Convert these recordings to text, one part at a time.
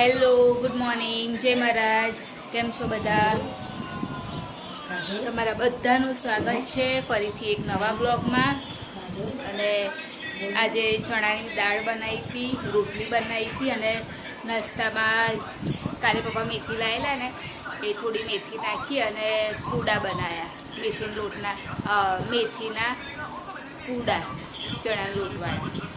Hello, good morning, જય મહારાજ. કેમ છો બધા? તમારા બધાનું સ્વાગત છે ફરીથી એક નવા બ્લોગમાં. અને આજે ચણાની દાળ બનાવી હતી, રોટલી બનાવી હતી અને નાસ્તામાં કાલે પપ્પા મેથી લાવેલા ને એ થોડી મેથી નાખી અને પૂડા બનાવ્યા. મેથીના લોટના મેથીના પૂડા ચણાના લોટવાળા.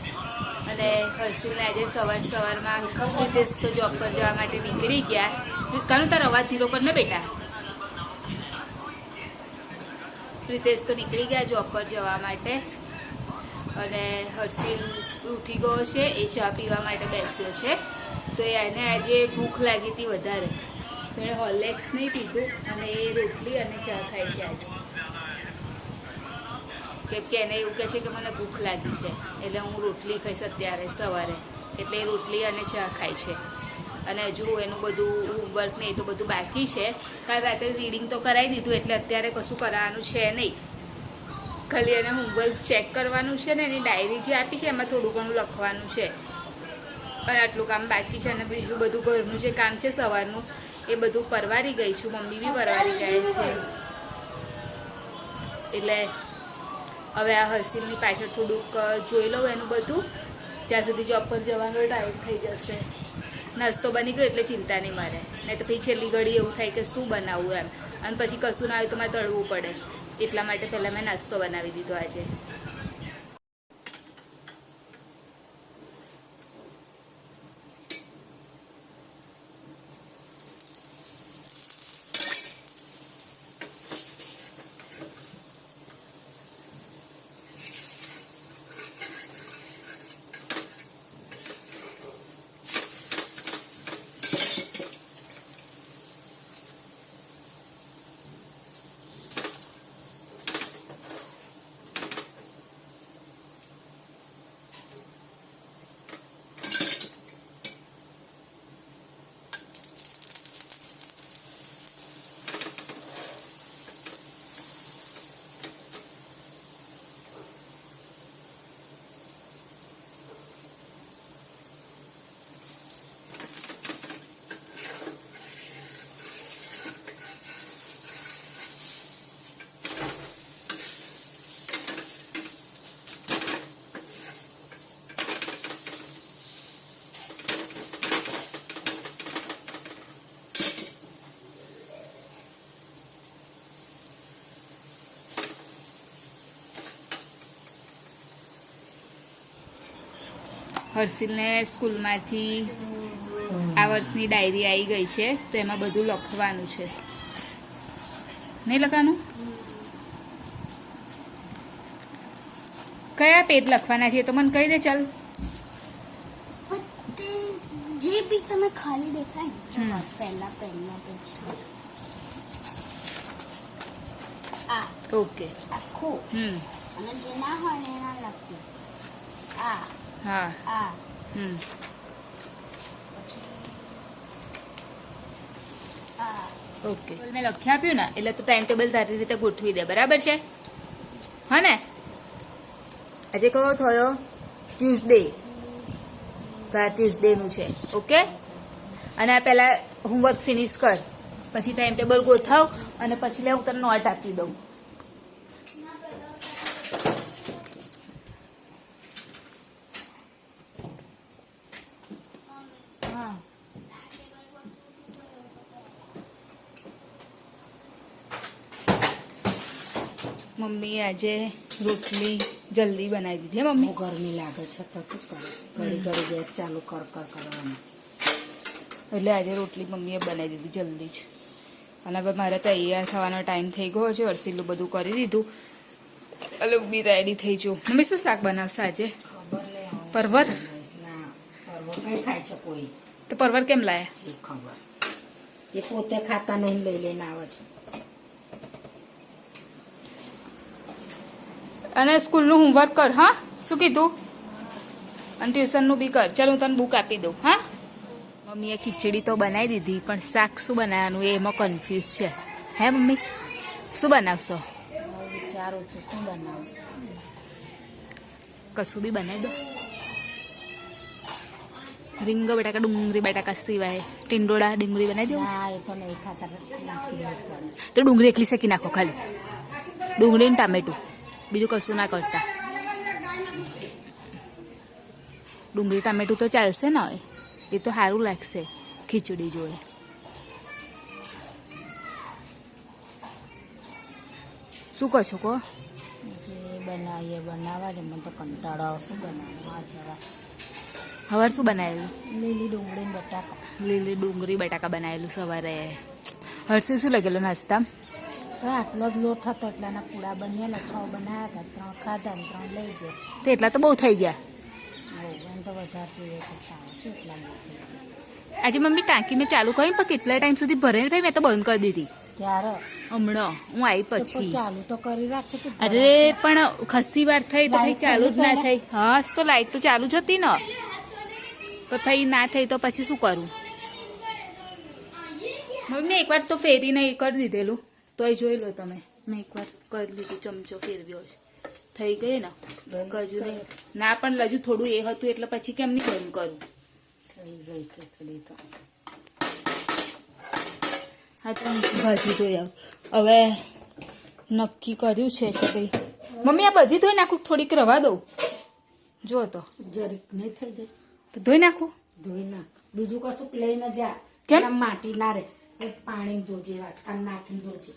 અને હર્ષિલને આજે સવારમાં રિતેશ તો જોબ પર જવા માટે નીકળી ગયા. કાનું તારો અવાજ ધીરો કર ને બેટા. રિતેશ તો નીકળી ગયા જોબ પર જવા માટે અને હર્ષિલ ઉઠી ગયો છે, એ ચા પીવા માટે બેસ્યો છે. તો એને આજે ભૂખ લાગી હતી વધારે, તો એણે હોર્લિક્સ નહીં પીધું અને એ રોટલી અને ચા ખાઈ છે આજે. કેમ કે એને એવું કહે છે કે મને ભૂખ લાગી છે એટલે હું રોટલી ખાઈશ અત્યારે સવારે, એટલે એ રોટલી અને ચા ખાય છે. અને હજુ એનું બધું હોમવર્ક ને એ તો બધું બાકી છે. કાલ રાતે રીડિંગ તો કરાવી દીધું એટલે અત્યારે કશું કરાવવાનું છે નહીં. ખાલી એને હોમવર્ક ચેક કરવાનું છે ને એની ડાયરી જે આપી છે એમાં થોડું ઘણું લખવાનું છે અને આટલું કામ બાકી છે. અને બીજું બધું ઘરનું જે કામ છે સવારનું એ બધું પરવારી ગઈ છું, મમ્મી બી પરવારી ગયા છે. એટલે હવે આ હર્ષિલની પાછળ થોડુંક જોઈ લઉં એનું બધું, ત્યાં સુધી જોબ પર જવાનો ટાઈમ થઈ જશે. નાસ્તો બની ગયો એટલે ચિંતા નહીં મારે, નહીં તો પછી છેલ્લી ઘડી એવું થાય કે શું બનાવવું એમ, અને પછી કશું ના આવે તો મારે તળવું પડે. એટલા માટે પહેલાં મેં નાસ્તો બનાવી દીધો આજે. હર્ષિલને સ્કૂલમાંથી આ વર્ષની ડાયરી આવી ગઈ છે, તો એમાં બધું લખવાનું છે. નહીં લખવાનું? કયા પેજ લખવાના છે તો મને કહી દે. ચાલ, જે બી તમે ખાલી દેખાય પહેલા પેજ આ ઓકે આખું અને જે ના હોય ને એના લખવું. આ હા આ પછી આ ઓકે મેં લખી આપ્યું ને એટલે તું ટાઈમ ટેબલ તારી રીતે ગોઠવી દે, બરાબર છે? હા ને? આજે કયો થયો? ટ્યુઝડે. તો આ ટ્યુઝડેનું છે. ઓકે, અને આ પહેલાં હોમવર્ક ફિનિશ કર, પછી ટાઈમ ટેબલ ગોઠવ અને પછી લે હું તને નોટ આપી દઉં. હા, મમ્મી આજે રોટલી જલ્દી બનાવી દીધી. હે મમ્મી? ગરમી લાગે છે તો શું કરે, ઘડી ઘડી ગેસ ચાલુ કર કરવાનું. એટલે આજે રોટલી મમ્મીએ બનાવી દીધી જલ્દી જ. અને હવે મારે તૈયાર થવાનો ટાઈમ થઈ ગયો છે. અરસીલું બધું કરી દીધું એટલે બી રેડી થઈ જવું. મમ્મી શું શાક બનાવશે આજે? પરવર? ના, પરવર કઈ ખાય છે કોઈ? તો પરવર કેમ લાયા? શી ખબર, એ પોતે ખાતા નહીં, લઈ લઈને આવે છે. અને સ્કૂલનું હોમવર્ક કર. હા, શું કીધું? અને ટ્યુશનનું બી કર. ચાલ હું તને બુક આપી દઉં. હા, મમ્મીએ ખીચડી તો બનાવી દીધી, પણ શાક શું બનાવવાનું એ એમાં કન્ફ્યુઝ છે. હે મમ્મી, શું બનાવશો? વિચારું છું શું બનાવું. કશું બી બનાવી દો. રીંગો બટાકા, ડુંગળી બટાકા સિવાય ટીંડોળા ડુંગળી બનાવી દેવું છે. ના, એ તો નહીં ખાતા, નાખી દેવું પડે. તો ડુંગળી એકલી શેકી નાખો, ખાલી ડુંગળી ને ટામેટું, બીજું કશું ના કરતા. ડુંગળી ટામેટું તો ચાલશે ને? હવે એ તો સારું લાગશે ખીચડી જોડે. શું કહો છો? કહો. જે બનાવીએ બનાવવા દે, મને તો કંટાળો આવશે બનાવવા. જરા સવારે શું બનાવેલું? લીલી ડુંગળી ને બટાકા. લીલી ડુંગળી બટાકા બનાવેલું સવારે. હર્ષે શું લાગેલું નાસ્તા? તો આટલો જ લોટ હતો એટલાના પૂડા બનેલા, 6 બનાવ્યા હતા, 3 ખાધા ને 3 લઈ ગયા. તે એટલા તો બહુ થઈ ગયા. એમ તો વધારે જોઈએ કરતા આવશે એટલા માટે. આજે મમ્મી ટાંકી મેં ચાલુ કરી, પણ કેટલા ટાઈમ સુધી ભરે ભાઈ? મેં તો બંધ કરી દીધી ત્યારે હમણાં હું આવી પછી. ચાલુ તો કરી રાખી તું. અરે પણ ખસી વાર થઈ તો ભાઈ ચાલુ જ ના થઈ. હા, તો લાઈટ તો ચાલુ જ હતી ને, પણ ભાઈ ના થઈ તો પછી શું કરું? મમ્મી એકવાર તો ફેરીને એ કરી દીધેલું, તોય જોઈ લો તમે. મેં એકવાર કરી લીધું, ચમચો ફેરવ્યો છે, થઈ ગઈ ને. હજુ નહીં ના, પણ હજુ થોડું એ હતું એટલે પછી કેમ નહીં બંધ કરું? થઈ ગઈ ખીચડી તો. હા, તો ભાજી ધોઈ આવ. હવે નક્કી કર્યું છે કે ભાઈ મમ્મી આ બધી ધોઈ નાખું, થોડીક રવા દઉં. જો તો જરીક નહીં થઈ જાય તો ધોઈ નાખું. ધોઈ નાખ, બીજું કશું લઈને જા. કેમ? માટી ના રે, પાણી ધોજે, વાટકા નાખીને ધોજે,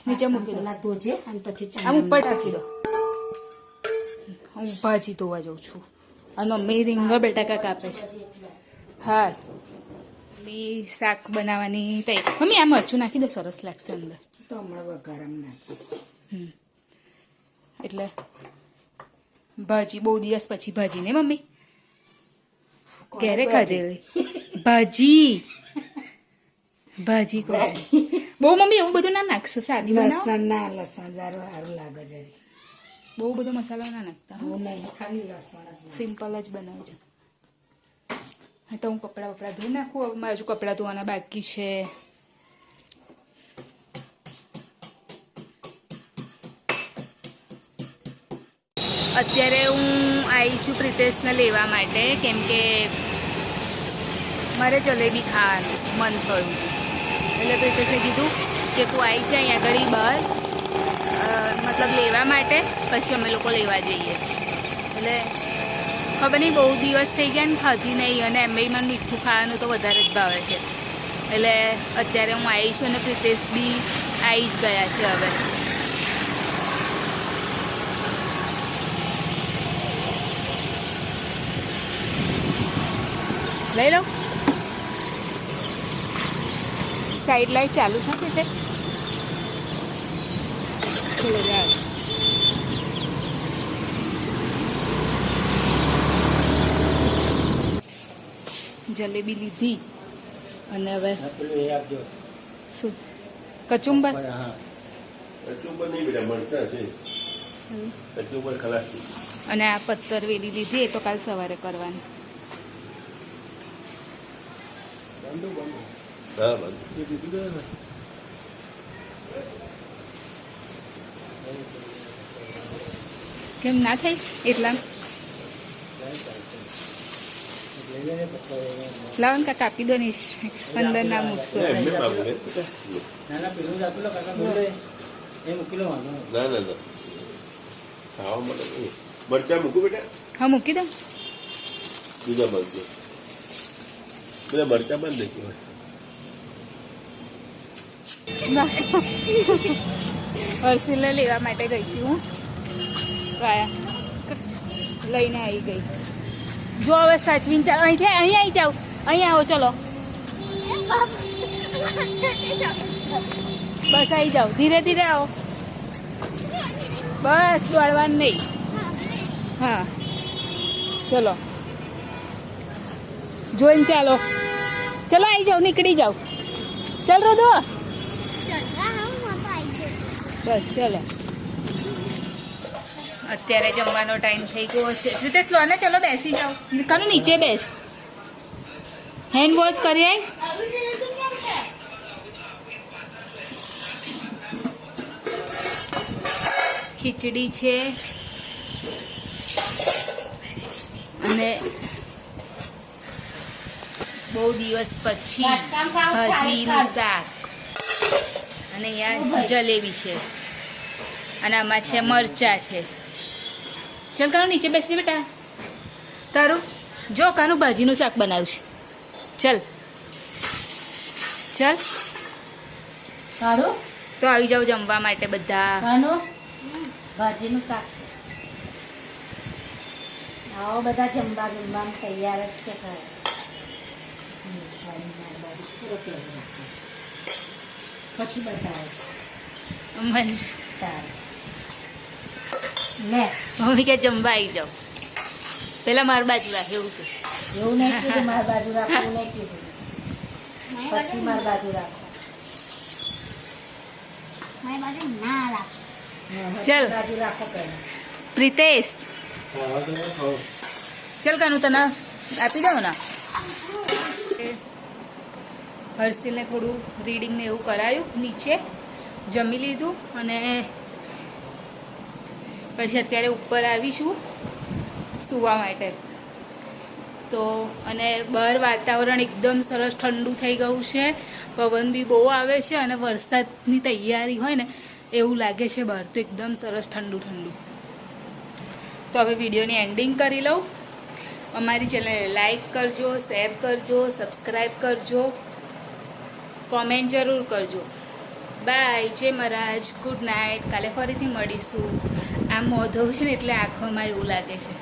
નીચે મૂકી દો. પેલા ધોજે અને પછી આમ ઉપર રાખી દો. હું ભાજી ધોવા જાઉં છું અને મમ્મી રીંગણ બટાકા કાપે છે. હા, મમ્મી શાક બનાવવાની તૈયાર. મમ્મી આ મરચું નાખી દો, સરસ લાગશે અંદર. તો હમણાં વઘારમાં નાખીશ. એટલે ભાજી બહુ દિવસ પછી ભાજી ને મમ્મી ક્યારે ખાધેલી ભાજી? ભાજી કહું છું. બહુ મમ્મી એવું બધું ના નાખશો, સાદી બનાવો. લસણ ના, લસણ સારું લાગે છે. બહુ બધો મસાલો ના નાખતા, હું નહીં, ખાલી લસણ જ. સિમ્પલ જ બનાવજો. હા, તો હું કપડાં વપડા ધોઈ નાખું. હવે મારે હજુ કપડાં ધોવાના બાકી છે. અત્યારે હું આવી છું પ્રિતેશને લેવા માટે, કેમ કે મારે જલેબી ખાવાનું મન થયું છે. એટલે પ્રિતેશે કીધું કે તું આવી જાય આગળ બહાર, મતલબ લેવા માટે, પછી અમે લોકો લેવા જઈએ. એટલે ખબર નહીં, બહુ દિવસ થઈ ગયા ને ખાધી નહીં, અને એમ મને મીઠું ખાવાનું તો વધારે જ ભાવે છે. એટલે અત્યારે હું આવી છું અને પ્રિતેશ બી આવી જ ગયા છે. હવે લઈ લો. સાઈડ લાઈટ ચાલુ થતી છે. ચલો જાઓ. જલેબી લીધી અને હવે શું કચુંબર? અને આ પત્તર વેલી લીધી, એ તો કાલ સવારે કરવાની. હા બસ કેમ ના થઈ એટલા લાવન કા કાપી દો ને અંદર ના મૂકશો એમને બાબુ ને ના ના ના ખાવા મળે નહીં. મરચાં મૂકું બેટા હા મૂકી દો બીજા બાજુ બધા મરચાં બંધ નહીં કહેવાય. હર્ષિલને લેવા માટે ગઈ હતી હું વાયા લઈને આવી ગઈ જો હવે સાચવીને ચાલો અહીંથી અહીં આવી જાઓ અહીં આવો ચલો બસ આવી જાઓ ધીરે ધીરે આવો બસ દોડવાનું નહીં હા ચલો જોઈને ચાલો ચલો આવી જાઓ નીકળી જાઓ ચાલ રોદો બસ ચલો અત્યારે જમવાનો ટાઈમ થઈ ગયો છે રીતે સ્લો ને ચલો બેસી જાઓ કાનો નીચે બેસ હેન્ડ વોશ કરી આય ખીચડી છે અને બહુ દિવસ પછી ભાજીનું શાક અને અહીંયા જલેબી છે અને આમાં છે મરચાં છે ચાલ કાનું નીચે બેસી બેટા તારું જો કાનું ભાજીનું શાક બનાવ્યું છે ચાલ ચાલ કાઢો તો આવી જાઓ જમવા માટે બધા કાનો ભાજીનું શાક છે આવો બધા જમવાનું તૈયાર જ છે ઘરે પછી બતાવે મને છે તારે લે મમ્મી કે જમવા આવી જાઓ પેલા મારી બાજુ રાખ એવું કે એવું નહીં કીધું મારી બાજુ રાખવું નહીં કીધું પછી મારી બાજુ રાખો ચાલ. બાજુ રાખો પહેલા પ્રિતેશ ચાલ કાનું તને આપી દઉં ને હર્ષિલને થોડું રીડિંગ ને એવું કરાયું નીચે જમી લીધું અને પછી અત્યારે ઉપર આવીશું સૂવા માટે તો અને બહાર વાતાવરણ એકદમ સરસ ઠંડુ થઈ ગયું છે પવન બી બહુ આવે છે અને વરસાદની તૈયારી હોય ને એવું લાગે છે બહાર તો એકદમ સરસ ઠંડુ ઠંડુ તો હવે વિડીયોની એન્ડિંગ કરી લઉં અમારી ચેનલને લાઈક કરજો શેર કરજો સબસ્ક્રાઈબ કરજો કોમેન્ટ જરૂર કરજો બાય જય મહારાજ ગુડ નાઇટ કાલે ફરીથી મળીશું આમ મોઢું છે ને એટલે આંખોમાં એવું લાગે છે